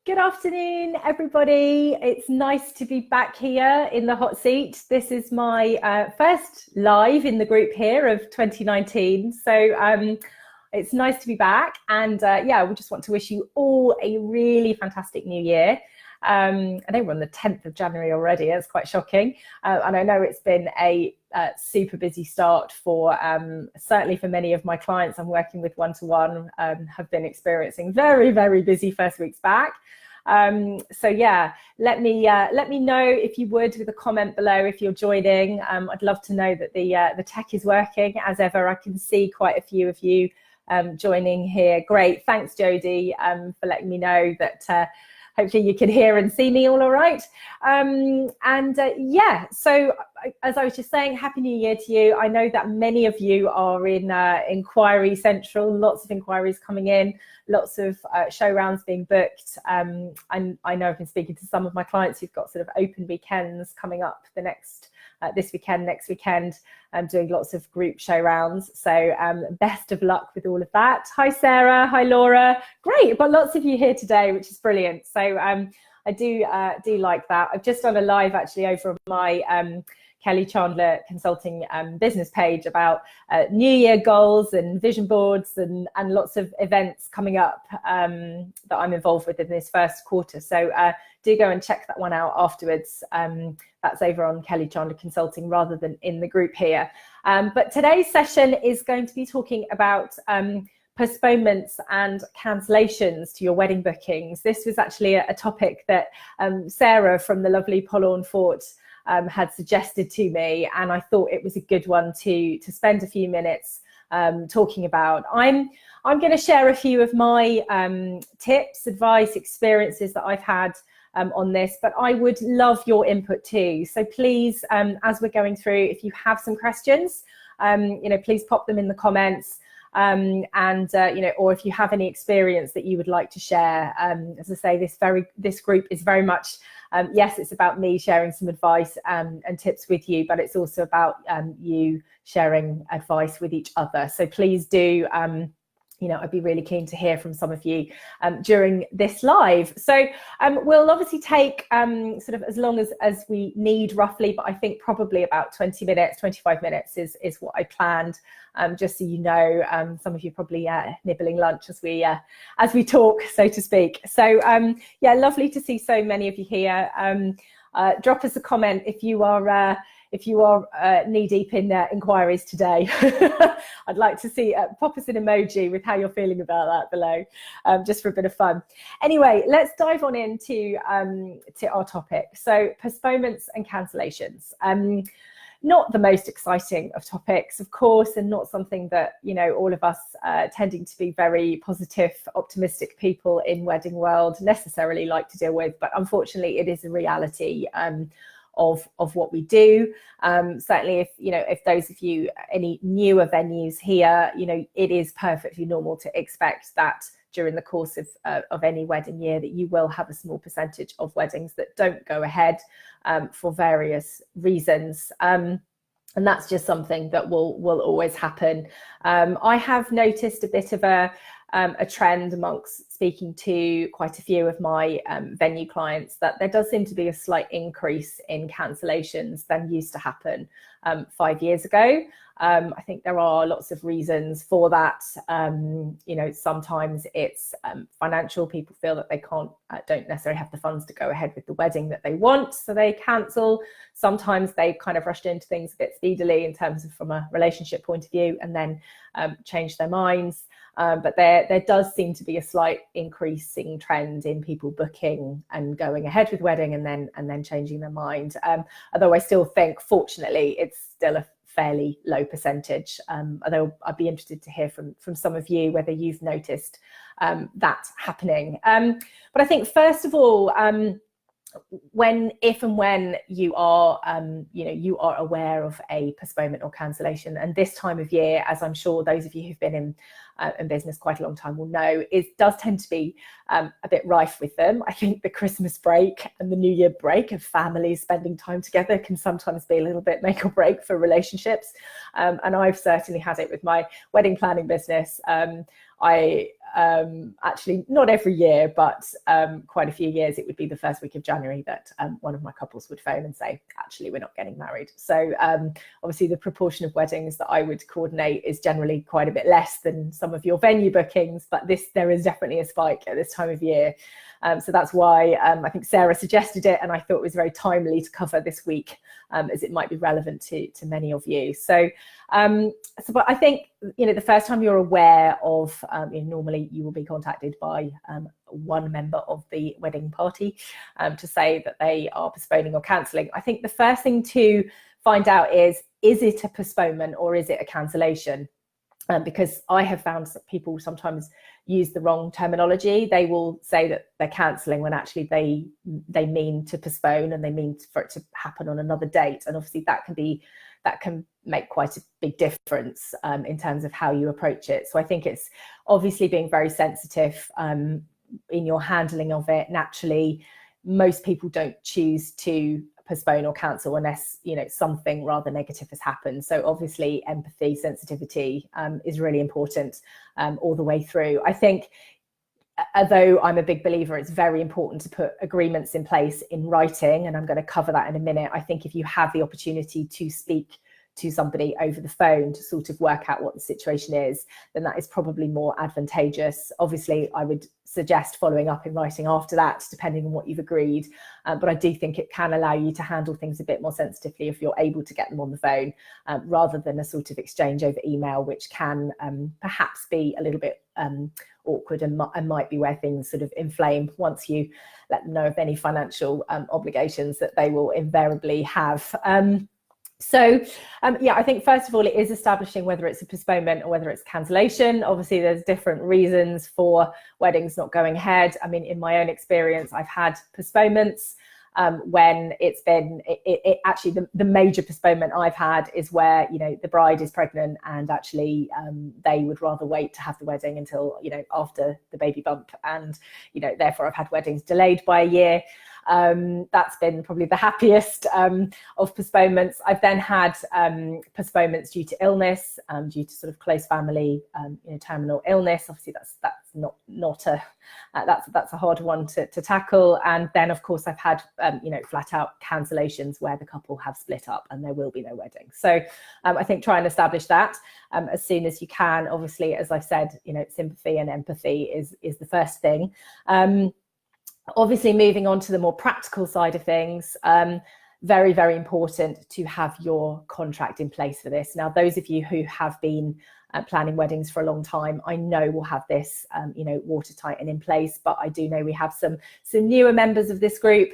Good afternoon, everybody. It's nice to be back here in the hot seat. This is my first live in the group here of 2019. So it's nice to be back. And yeah, we just want to wish you all a really fantastic new year. I know we're on the 10th of January already. It's quite shocking. And I know it's been a super busy start for certainly for many of my clients I'm working with one-to-one have been experiencing very, very busy first weeks back. So yeah, let me know if you would with a comment below if you're joining. I'd love to know that the tech is working as ever. I can see quite a few of you joining here. Great, thanks Jodie for letting me know that hopefully you can hear and see me all right. Yeah, so as I was just saying, Happy New Year to you. I know that many of you are in Inquiry Central, lots of inquiries coming in, lots of show rounds being booked. And I know I've been speaking to some of my clients who've got sort of open weekends coming up the next this weekend, next weekend, doing lots of group show rounds. So best of luck with all of that. Hi, Sarah. Hi, Laura. Great. I've got lots of you here today, which is brilliant. So I do like that. I've just done a live actually over on my Kelly Chandler Consulting business page about New Year goals and vision boards and lots of events coming up that I'm involved with in this first quarter. So do go and check that one out afterwards. That's over on Kelly Chandler Consulting rather than in the group here. But today's session is going to be talking about postponements and cancellations to your wedding bookings. This was actually a topic that Sarah from the lovely Polorn Fort had suggested to me, and I thought it was a good one to spend a few minutes talking about. I'm going to share a few of my tips, advice, experiences that I've had on this, but I would love your input too. So please, as we're going through, if you have some questions, please pop them in the comments. Or if you have any experience that you would like to share, as I say, this group is very much, yes, it's about me sharing some advice and tips with you, but it's also about you sharing advice with each other. So please do, I'd be really keen to hear from some of you during this live. So we'll obviously take sort of as long as we need roughly, but I think probably about 20 minutes, 25 minutes is what I planned. Just so you know, some of you probably nibbling lunch as we talk, so to speak. So yeah, lovely to see so many of you here. Drop us a comment if you are knee deep in inquiries today. I'd like to see, pop us an emoji with how you're feeling about that below, just for a bit of fun. Anyway, let's dive on into to our topic. So postponements and cancellations. Not the most exciting of topics, of course, and not something that, all of us tending to be very positive, optimistic people in wedding world necessarily like to deal with. But unfortunately, it is a reality of what we do. Certainly if those of you, any newer venues here, it is perfectly normal to expect that during the course of any wedding year that you will have a small percentage of weddings that don't go ahead for various reasons. And that's just something that will always happen. I have noticed a bit of a trend amongst speaking to quite a few of my venue clients that there does seem to be a slight increase in cancellations than used to happen 5 years ago. I think there are lots of reasons for that. Sometimes it's financial. People feel that they don't necessarily have the funds to go ahead with the wedding that they want, so they cancel. Sometimes they kind of rushed into things a bit speedily in terms of from a relationship point of view, and then change their minds. But there does seem to be a slight increasing trend in people booking and going ahead with wedding and then changing their mind. Although I still think, fortunately, it's still a fairly low percentage. Although I'd be interested to hear from some of you whether you've noticed that happening. But I think first of all, if and when you are aware of a postponement or cancellation, and this time of year, as I'm sure those of you who've been in business quite a long time will know, it does tend to be a bit rife with them. I think the Christmas break and the New Year break of families spending time together can sometimes be a little bit make or break for relationships. And I've certainly had it with my wedding planning business. actually not every year, but quite a few years, it would be the first week of January that one of my couples would phone and say, actually, we're not getting married. So obviously the proportion of weddings that I would coordinate is generally quite a bit less than some of your venue bookings, but there is definitely a spike at this time of year. So that's why I think Sarah suggested it, and I thought it was very timely to cover this week, as it might be relevant to many of you. So, but I think, the first time you're aware of, normally you will be contacted by one member of the wedding party to say that they are postponing or cancelling. I think the first thing to find out is it a postponement or is it a cancellation? Because I have found that people sometimes use the wrong terminology. They will say that they're cancelling when actually they mean to postpone, and they mean for it to happen on another date. And obviously that can make quite a big difference in terms of how you approach it. So I think it's obviously being very sensitive in your handling of it. Naturally, most people don't choose to postpone or cancel unless something rather negative has happened. So obviously empathy, sensitivity is really important all the way through. I think, although I'm a big believer, it's very important to put agreements in place in writing, and I'm going to cover that in a minute. I think if you have the opportunity to speak to somebody over the phone to sort of work out what the situation is, then that is probably more advantageous. Obviously, I would suggest following up in writing after that, depending on what you've agreed. But I do think it can allow you to handle things a bit more sensitively if you're able to get them on the phone, rather than a sort of exchange over email, which can perhaps be a little bit awkward and might be where things sort of inflame once you let them know of any financial obligations that they will invariably have. I think first of all, it is establishing whether it's a postponement or whether it's cancellation. Obviously, there's different reasons for weddings not going ahead. I mean, in my own experience, I've had postponements when it's been actually the major postponement I've had is where the bride is pregnant and actually they would rather wait to have the wedding until after the baby bump, and therefore I've had weddings delayed by a year. That's been probably the happiest of postponements. I've then had postponements due to illness, due to sort of close family, terminal illness. Obviously, that's not that's a hard one to tackle. And then, of course, I've had flat out cancellations where the couple have split up and there will be no wedding. So I think try and establish that as soon as you can. Obviously, as I've said, sympathy and empathy is the first thing. Obviously, moving on to the more practical side of things, very, very important to have your contract in place for this. Now, those of you who have been planning weddings for a long time, I know will have this, watertight and in place, but I do know we have some newer members of this group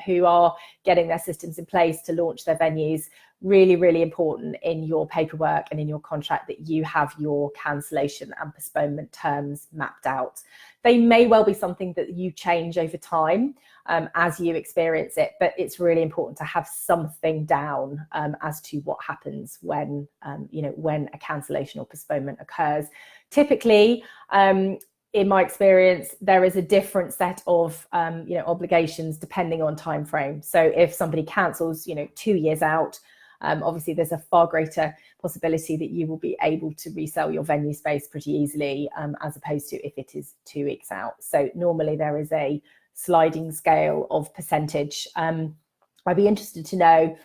who are getting their systems in place to launch their venues. Really, really important in your paperwork and in your contract that you have your cancellation and postponement terms mapped out. They may well be something that you change over time as you experience it, but it's really important to have something down as to what happens when a cancellation or postponement occurs. Typically, in my experience, there is a different set of obligations depending on time frame. So if somebody cancels 2 years out, obviously there's a far greater possibility that you will be able to resell your venue space pretty easily, as opposed to if it is 2 weeks out. So normally there is a sliding scale of percentage. I'd be interested to know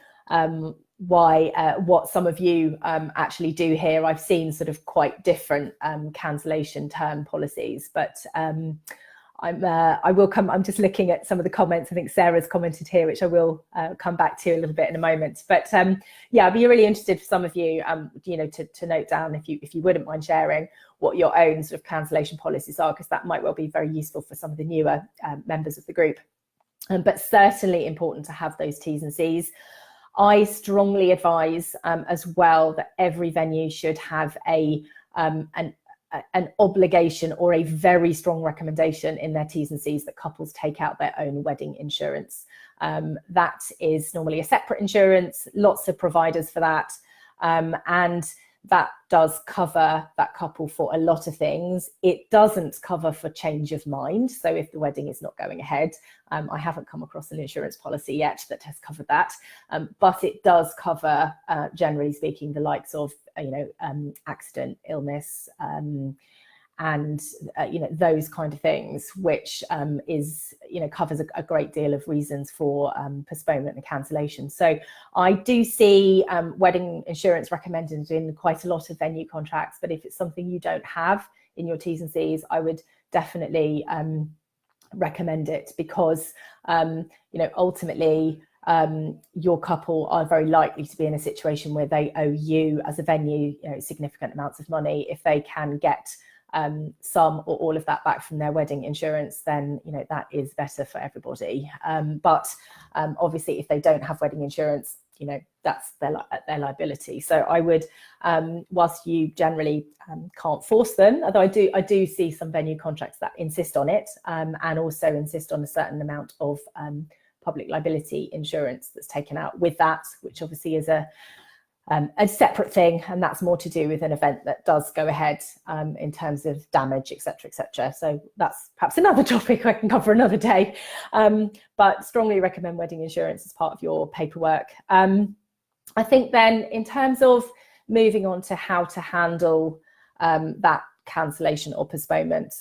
what some of you actually do here. I've seen sort of quite different cancellation term policies, but I'm just looking at some of the comments. I think Sarah's commented here, which I will come back to a little bit in a moment. But I'd be really interested for some of you, to note down if you wouldn't mind sharing what your own sort of cancellation policies are, because that might well be very useful for some of the newer members of the group. But certainly important to have those T's and C's. I strongly advise as well that every venue should have an obligation or a very strong recommendation in their T's and C's that couples take out their own wedding insurance. That is normally a separate insurance, lots of providers for that. And that does cover that couple for a lot of things. It doesn't cover for change of mind. So if the wedding is not going ahead, I haven't come across an insurance policy yet that has covered that. But it does cover, generally speaking, the likes of, accident, illness, and those kind of things, which is covers a great deal of reasons for postponement and cancellation. So I do see wedding insurance recommended in quite a lot of venue contracts, but if it's something you don't have in your T's and C's, I would definitely recommend it, because ultimately your couple are very likely to be in a situation where they owe you as a venue significant amounts of money. If they can get some or all of that back from their wedding insurance, then that is better for everybody. But obviously, if they don't have wedding insurance, that's their liability. So I would, whilst you generally can't force them, although I do see some venue contracts that insist on it, and also insist on a certain amount of public liability insurance that's taken out with that, which obviously is a separate thing, and that's more to do with an event that does go ahead in terms of damage, etc., etc. So that's perhaps another topic I can cover another day, but strongly recommend wedding insurance as part of your paperwork. I think then, in terms of moving on to how to handle that cancellation or postponement,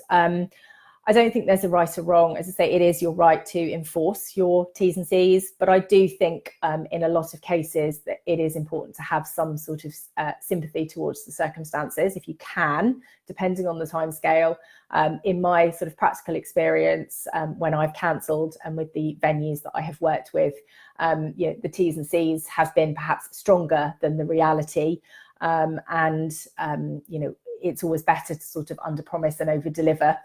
I don't think there's a right or wrong. As I say, it is your right to enforce your T's and C's, but I do think in a lot of cases that it is important to have some sort of sympathy towards the circumstances, if you can, depending on the timescale. In my sort of practical experience, when I've cancelled and with the venues that I have worked with, the T's and C's have been perhaps stronger than the reality, it's always better to sort of under promise and over deliver,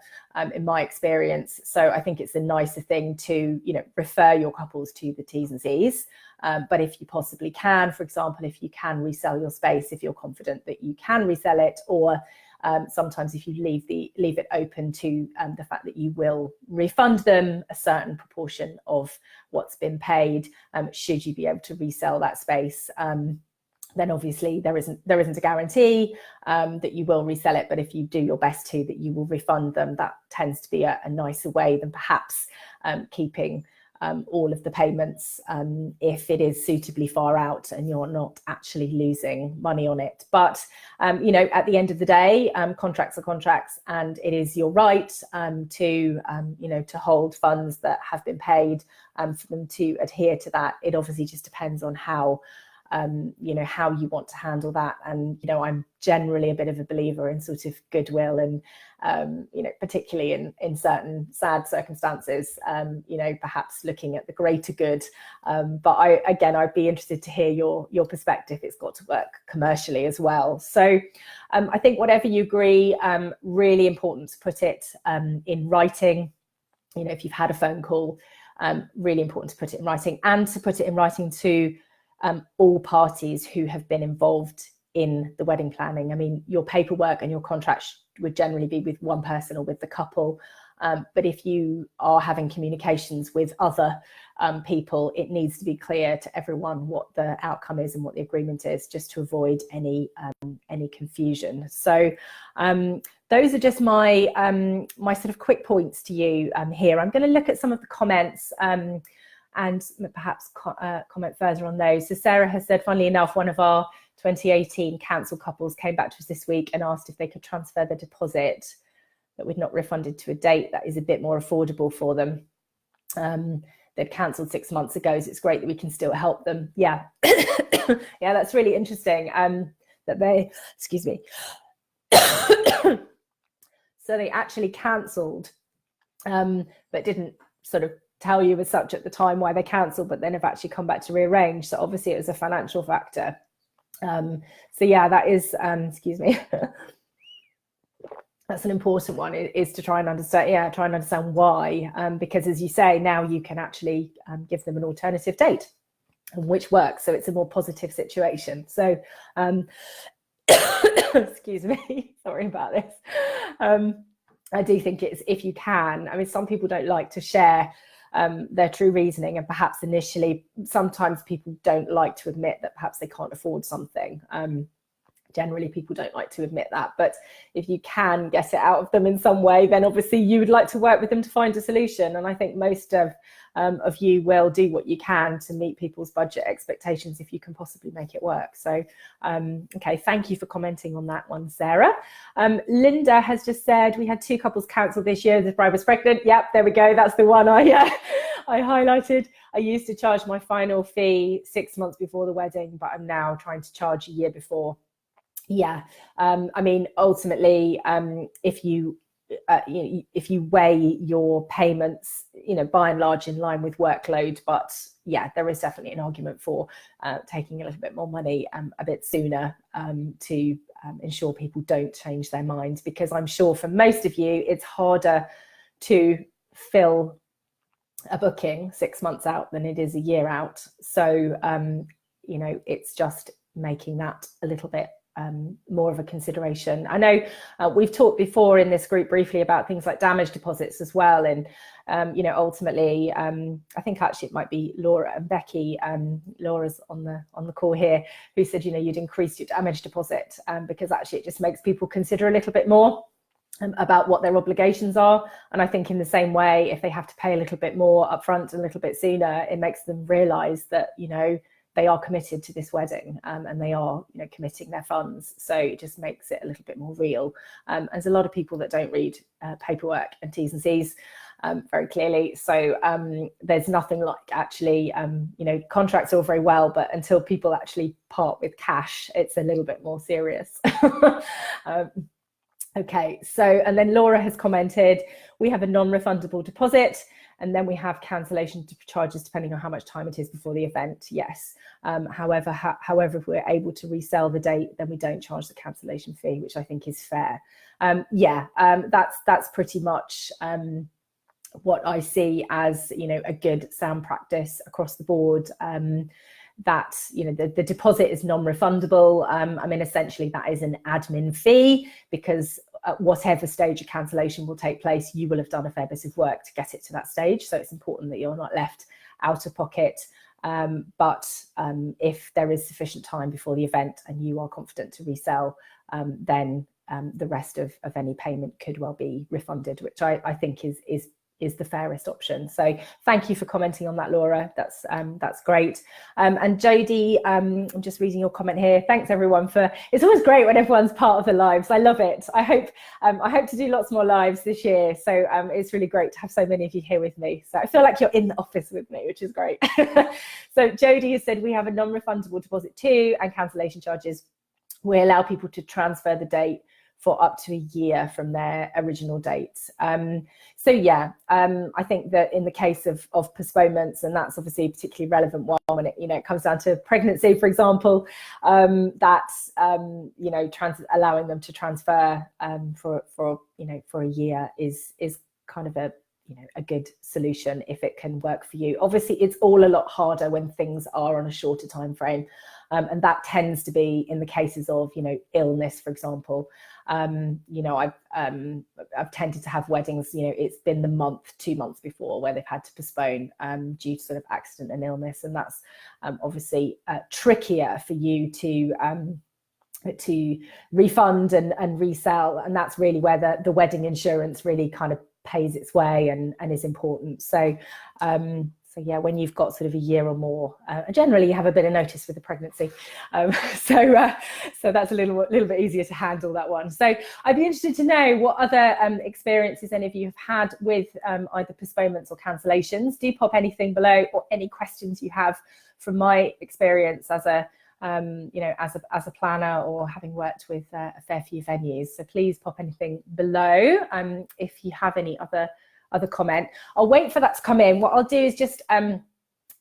in my experience. So I think it's a nicer thing to refer your couples to the T's and C's, but if you possibly can, for example, if you can resell your space, if you're confident that you can resell it, or sometimes if you leave it open to the fact that you will refund them a certain proportion of what's been paid, should you be able to resell that space, then obviously there isn't a guarantee that you will resell it, but if you do your best to, that you will refund them. That tends to be a nicer way than perhaps keeping all of the payments if it is suitably far out and you're not actually losing money on it. But at the end of the day, contracts are contracts, and it is your right to hold funds that have been paid, for them to adhere to that. It obviously just depends on how how you want to handle that. And I'm generally a bit of a believer in sort of goodwill, and particularly in certain sad circumstances, perhaps looking at the greater good, but I'd be interested to hear your perspective. It's got to work commercially as well. So I think whatever you agree, really important to put it in writing. If you've had a phone call, really important to put it in writing, and to put it in writing to all parties who have been involved in the wedding planning. I mean, your paperwork and your contracts would generally be with one person or with the couple, but if you are having communications with other people, it needs to be clear to everyone what the outcome is and what the agreement is, just to avoid any confusion. So those are just my my sort of quick points to you here. I'm going to look at some of the comments and perhaps comment further on those. So Sarah has said, funnily enough, one of our 2018 cancelled couples came back to us this week and asked if they could transfer the deposit that we'd not refunded to a date that is a bit more affordable for them. They'd cancelled 6 months ago, so it's great that we can still help them. Yeah, yeah, that's really interesting. That they, excuse me. So they actually cancelled, but didn't sort of tell you as such at the time why they cancelled, but then have actually come back to rearrange. So obviously it was a financial factor. So yeah, that is, excuse me, that's an important one, is to try and understand why, because as you say, now you can actually give them an alternative date, which works. So it's a more positive situation. So excuse me, sorry about this. I do think it's, if you can, I mean, some people don't like to share their true reasoning, and perhaps initially, sometimes people don't like to admit that perhaps they can't afford something. Generally, people don't like to admit that, but if you can get it out of them in some way, then obviously you would like to work with them to find a solution. And I think most of you will do what you can to meet people's budget expectations if you can possibly make it work. So, okay, thank you for commenting on that one, Sarah. Linda has just said, we had 2 couples cancelled this year. The bride was pregnant. Yep, there we go. That's the one I highlighted. I used to charge my final fee 6 months before the wedding, but I'm now trying to charge a year before. Yeah, I mean, ultimately, if you weigh your payments, by and large in line with workload, but yeah, there is definitely an argument for taking a little bit more money a bit sooner to ensure people don't change their minds, because I'm sure for most of you, it's harder to fill a booking 6 months out than it is a year out. So, it's just making that a little bit more of a consideration. I know we've talked before in this group briefly about things like damage deposits as well, and ultimately I think actually it might be Laura and Becky, Laura's on the call here, who said you'd increase your damage deposit because actually it just makes people consider a little bit more about what their obligations are. And I think in the same way, if they have to pay a little bit more upfront and a little bit sooner, it makes them realise that they are committed to this wedding and they are committing their funds. So it just makes it a little bit more real. There's a lot of people that don't read paperwork and T's and C's very clearly. So there's nothing like actually, contracts are all very well, but until people actually part with cash, it's a little bit more serious. Okay, so, and then Laura has commented, we have a non-refundable deposit, and then we have cancellation charges depending on how much time it is before the event. Yes. However, if we're able to resell the date, then we don't charge the cancellation fee, which I think is fair. That's pretty much what I see as a good sound practice across the board. That the deposit is non-refundable. Essentially that is an admin fee, because at whatever stage a cancellation will take place, you will have done a fair bit of work to get it to that stage. So it's important that you're not left out of pocket. But if there is sufficient time before the event and you are confident to resell, then the rest of any payment could well be refunded, which I think is the fairest option. So thank you for commenting on that, Laura. That's great. And Jodie, I'm just reading your comment here. Thanks everyone it's always great when everyone's part of the lives. I love it. I hope to do lots more lives this year. So it's really great to have so many of you here with me. So I feel like you're in the office with me, which is great. So Jodie has said we have a non-refundable deposit too, and cancellation charges. We allow people to transfer the date for up to a year from their original date. So yeah, I think that in the case of postponements, and that's obviously a particularly relevant one when it comes down to pregnancy, for example, that's allowing them to transfer for a year is kind of a good solution if it can work for you. Obviously, it's all a lot harder when things are on a shorter time frame, and that tends to be in the cases of illness, for example. I've tended to have weddings, it's been the month, 2 months before where they've had to postpone due to sort of accident and illness, and that's obviously trickier for you to refund and resell, and that's really where the wedding insurance really kind of pays its way and is important. So yeah, when you've got sort of a year or more, generally you have a bit of notice with the pregnancy, so that's a little bit easier to handle that one. So I'd be interested to know what other experiences any of you have had with either postponements or cancellations. Do pop anything below, or any questions you have from my experience as a planner, or having worked with a fair few venues. So please pop anything below if you have any other comment. I'll wait for that to come in. What I'll do is just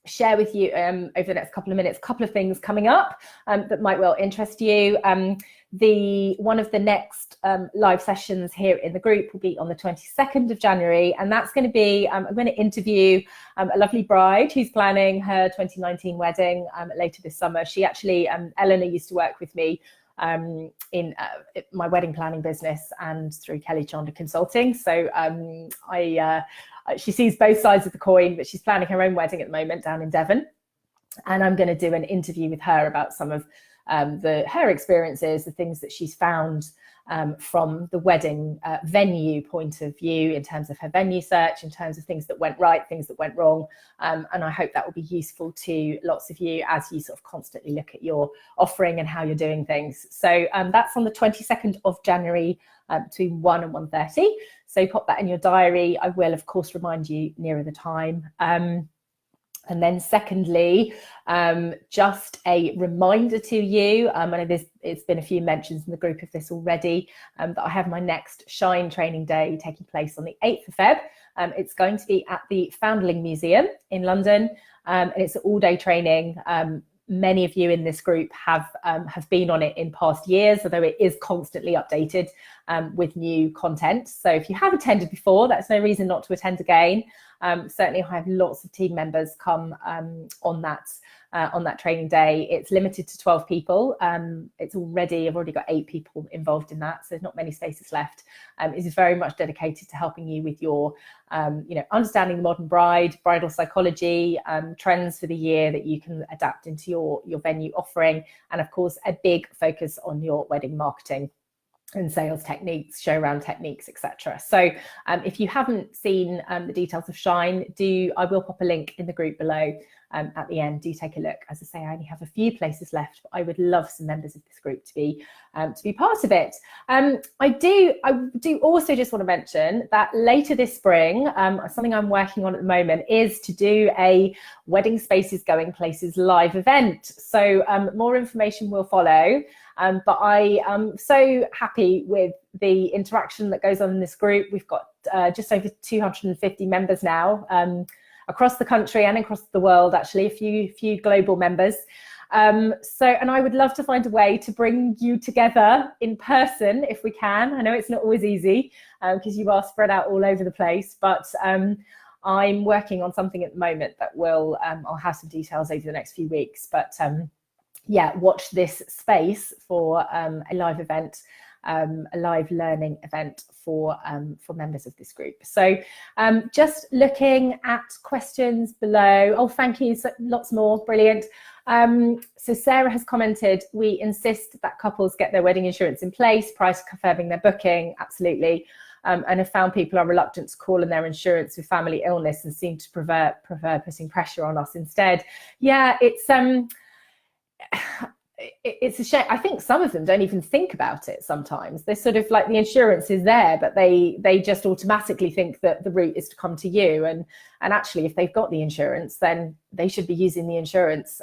share with you over the next couple of minutes a couple of things coming up that might well interest you. One of the next live sessions here in the group will be on the 22nd of January, and that's going to be I'm going to interview a lovely bride who's planning her 2019 wedding later this summer. She actually, Eleanor, used to work with me in my wedding planning business and through Kelly Chandler Consulting. So she sees both sides of the coin, but she's planning her own wedding at the moment down in Devon, and I'm going to do an interview with her about some of her experiences, the things that she's found from the wedding venue point of view, in terms of her venue search, in terms of things that went right, things that went wrong. And I hope that will be useful to lots of you as you sort of constantly look at your offering and how you're doing things. So that's on the 22nd of January between 1 and 1:30. So pop that in your diary. I will, of course, remind you nearer the time. And then secondly, just a reminder to you, I know it's been a few mentions in the group of this already, that I have my next Shine training day taking place on the 8th of Feb. It's going to be at the Foundling Museum in London, and it's an all-day training. Many of you in this group have been on it in past years, although it is constantly updated with new content. So if you have attended before, that's no reason not to attend again. Certainly I have lots of team members come on that training day. It's limited to 12 people. I've already got 8 people involved in that, so there's not many spaces left. It is very much dedicated to helping you with your understanding the modern bride, bridal psychology, trends for the year that you can adapt into your venue offering, and of course a big focus on your wedding marketing and sales techniques, show round techniques, etc. So if you haven't seen the details of Shine, I will pop a link in the group below at the end. Do take a look. As I say, I only have a few places left, but I would love some members of this group to be part of it. I do also just want to mention that later this spring, something I'm working on at the moment is to do a Wedding Spaces Going Places live event. So more information will follow. But I am so happy with the interaction that goes on in this group. We've got just over 250 members now across the country and across the world, actually, a few global members. And I would love to find a way to bring you together in person if we can. I know it's not always easy because you are spread out all over the place, but I'm working on something at the moment that will, I'll have some details over the next few weeks, but yeah, watch this space for a live event, a live learning event for members of this group. So just looking at questions below. Oh, thank you. So lots more. Brilliant. So Sarah has commented, we insist that couples get their wedding insurance in place prior to confirming their booking. Absolutely. And have found people are reluctant to call in their insurance with family illness and seem to prefer putting pressure on us instead. Yeah, it's a shame. I think some of them don't even think about it sometimes. They're sort of like, the insurance is there, but they just automatically think that the route is to come to you. And actually, if they've got the insurance, then they should be using the insurance.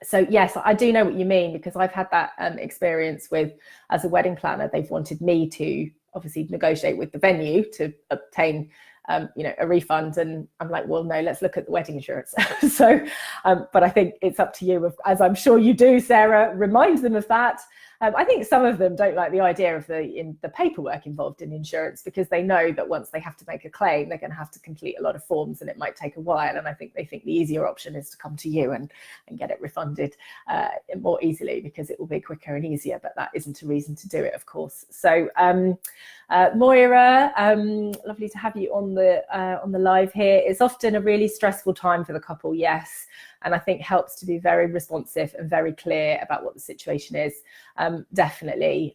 So yes, I do know what you mean, because I've had that experience with, as a wedding planner, they've wanted me to obviously negotiate with the venue to obtain a refund, and I'm like, well, no, let's look at the wedding insurance. So but I think it's up to you, as I'm sure you do, Sarah, remind them of that. I think some of them don't like the idea of the paperwork involved in insurance, because they know that once they have to make a claim, they're going to have to complete a lot of forms and it might take a while. And I think they think the easier option is to come to you and get it refunded more easily, because it will be quicker and easier. But that isn't a reason to do it, of course. So Moira, lovely to have you on the live here. It's often a really stressful time for the couple, yes. And I think helps to be very responsive and very clear about what the situation is. Definitely,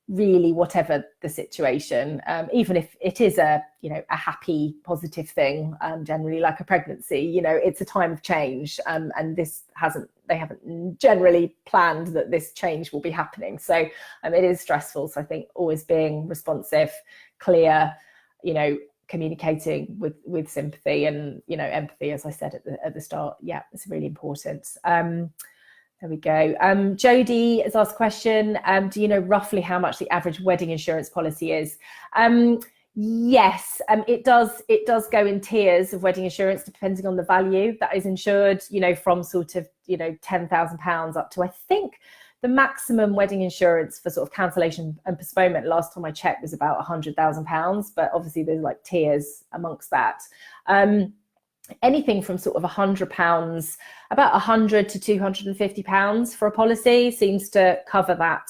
really whatever the situation, even if it is a happy, positive thing, generally like a pregnancy, it's a time of change, and they haven't generally planned that this change will be happening. So it is stressful. So I think always being responsive, clear, communicating with sympathy and empathy, as I said at the start. Yeah, it's really important. There we go. Jodie has asked a question. Do you know roughly how much the average wedding insurance policy is? Yes, it does go in tiers of wedding insurance depending on the value that is insured, from sort of £10,000 up to, I think, the maximum wedding insurance for sort of cancellation and postponement last time I checked was about £100,000, but obviously there's like tiers amongst that. Anything from sort of £100, about £100 to £250 for a policy seems to cover that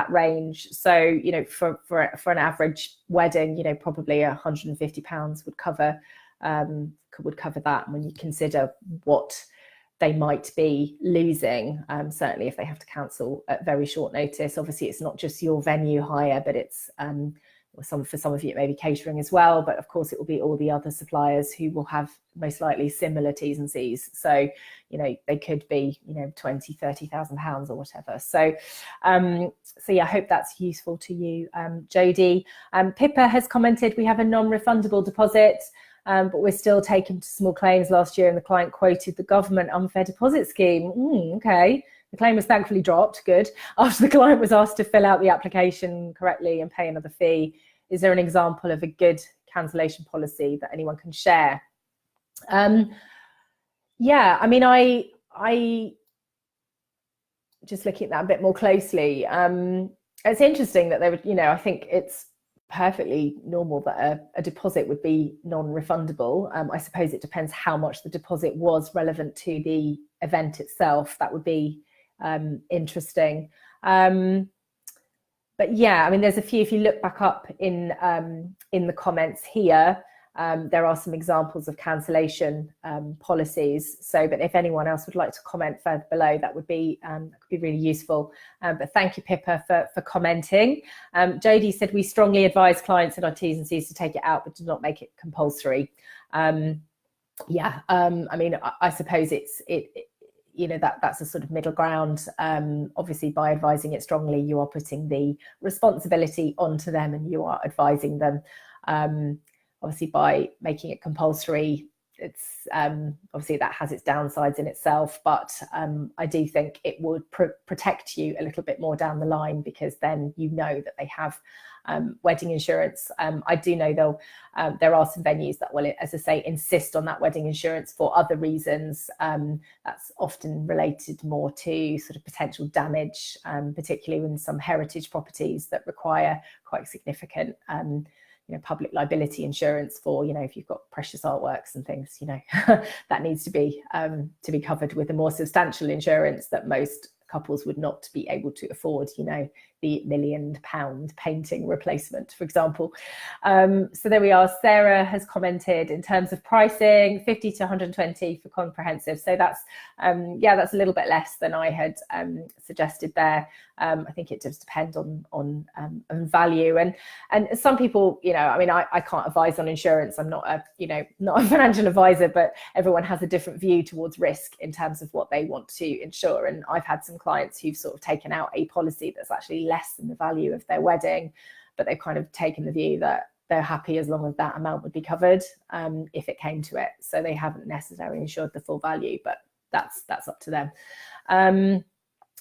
range. So for an average wedding, probably £150 would cover that when you consider what they might be losing, certainly if they have to cancel at very short notice. Obviously, it's not just your venue hire, but it's for some of you, it may be catering as well. But of course, it will be all the other suppliers who will have most likely similar T's and C's. So, they could be, 20, 30,000 pounds or whatever. So, yeah, I hope that's useful to you, Jodie. Pippa has commented, we have a non-refundable deposit. But we're still taking small claims last year, and the client quoted the government unfair deposit scheme. Okay. The claim was thankfully dropped, good, after the client was asked to fill out the application correctly and pay another fee. Is there an example of a good cancellation policy that anyone can share? Yeah, I mean, I just looking at that a bit more closely. It's interesting that they would, I think it's perfectly normal that a deposit would be non-refundable. I suppose it depends how much the deposit was relevant to the event itself. That would be interesting. But yeah, I mean, there's a few, if you look back up in the comments here, there are some examples of cancellation policies. So, but if anyone else would like to comment further below, that would be really useful. But thank you, Pippa, for commenting. Jodie said, we strongly advise clients in our T's and C's to take it out, but do not make it compulsory. Yeah, I mean, I suppose that's a sort of middle ground. Obviously, by advising it strongly, you are putting the responsibility onto them and you are advising them. Obviously, by making it compulsory, it's obviously that has its downsides in itself, but I do think it would protect you a little bit more down the line, because then that they have wedding insurance. I do know though there are some venues that will, as I say, insist on that wedding insurance for other reasons. That's often related more to sort of potential damage, particularly in some heritage properties that require quite significant public liability insurance for, if you've got precious artworks and things, that needs to be covered with a more substantial insurance that most couples would not be able to afford, the £1 million painting replacement, for example. So there we are. Sarah has commented, in terms of pricing, 50 to 120 for comprehensive. So that's that's a little bit less than I had suggested there. I think it does depend on value, and some people, I mean, I can't advise on insurance. I'm not a financial advisor, but everyone has a different view towards risk in terms of what they want to insure. And I've had some clients who've sort of taken out a policy that's actually less than the value of their wedding, but they've kind of taken the view that they're happy as long as that amount would be covered if it came to it. So they haven't necessarily insured the full value, but that's up to them.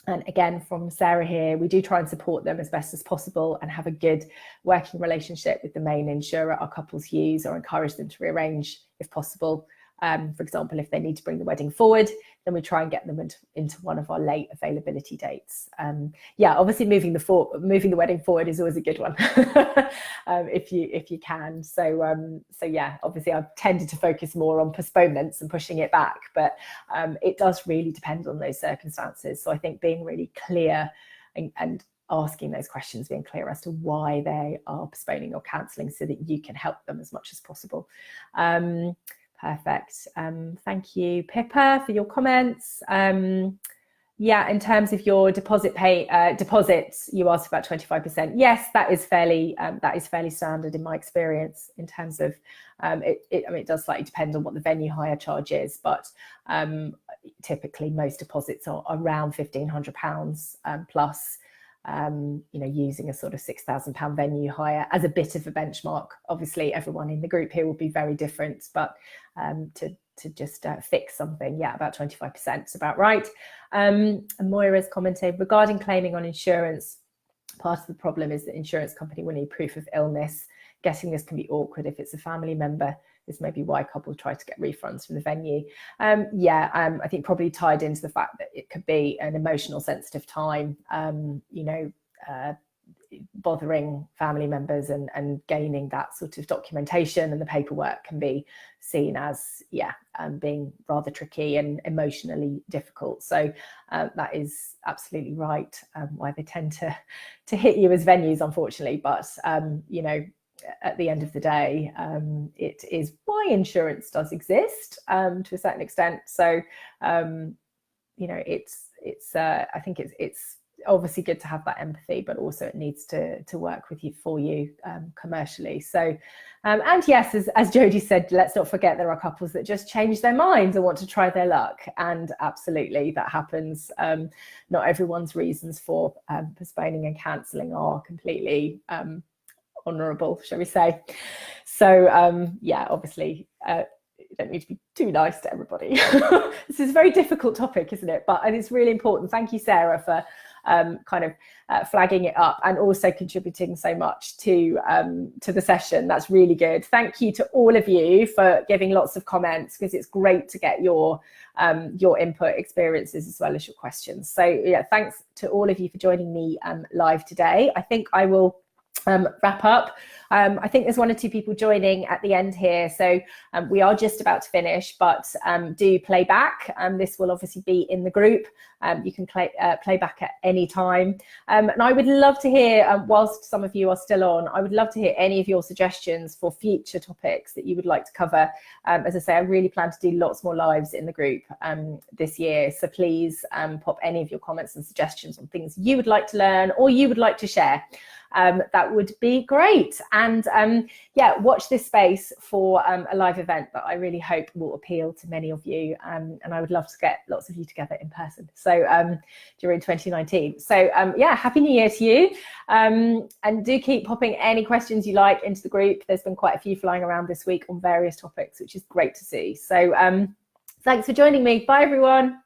And again, from Sarah here, we do try and support them as best as possible and have a good working relationship with the main insurer our couples use, or encourage them to rearrange if possible. For example, if they need to bring the wedding forward, then we try and get them into one of our late availability dates. Obviously moving the wedding forward is always a good one if you can. So yeah, obviously I've tended to focus more on postponements and pushing it back, but it does really depend on those circumstances. So I think being really clear and asking those questions, being clear as to why they are postponing or cancelling, so that you can help them as much as possible. Perfect. Thank you, Pippa, for your comments. Yeah, in terms of your deposits, you asked about 25%. Yes, that is fairly standard in my experience. In terms of it does slightly depend on what the venue hire charge is, but typically most deposits are around £1,500 plus. Using a sort of £6,000 venue hire as a bit of a benchmark. Obviously, everyone in the group here will be very different, but to just fix something, yeah, about 25% is about right. And Moira's commented, regarding claiming on insurance, part of the problem is that insurance company will need proof of illness. Guessing this can be awkward if it's a family member. This may be why couples try to get refunds from the venue. I think probably tied into the fact that it could be an emotional sensitive time, bothering family members and gaining that sort of documentation, and the paperwork can be seen as being rather tricky and emotionally difficult. So that is absolutely right, why they tend to hit you as venues, unfortunately. But at the end of the day, it is why insurance does exist to a certain extent. So, you know, I think it's obviously good to have that empathy, but also it needs to work with you for you commercially. So, and yes, as Jodie said, let's not forget there are couples that just change their minds and want to try their luck, and absolutely that happens. Not everyone's reasons for postponing and cancelling are completely honourable, shall we say. So yeah, obviously you don't need to be too nice to everybody. This is a very difficult topic, isn't it? But it's really important. Thank you, Sarah, for kind of flagging it up and also contributing so much to the session. That's really good. Thank you to all of you for giving lots of comments, because it's great to get your input, experiences, as well as your questions. So yeah, thanks to all of you for joining me live today. I think I will wrap up. I think there's one or two people joining at the end here, so we are just about to finish, but do play back. This will obviously be in the group. You can play back at any time, and I would love to hear, whilst some of you are still on, I would love to hear any of your suggestions for future topics that you would like to cover. As I say, I really plan to do lots more lives in the group this year, so please pop any of your comments and suggestions on things you would like to learn or you would like to share. That would be great. And yeah, watch this space for a live event that I really hope will appeal to many of you, and I would love to get lots of you together in person, so during 2019. So yeah, Happy New Year to you, and do keep popping any questions you like into the group. There's been quite a few flying around this week on various topics, which is great to see. So thanks for joining me. Bye everyone.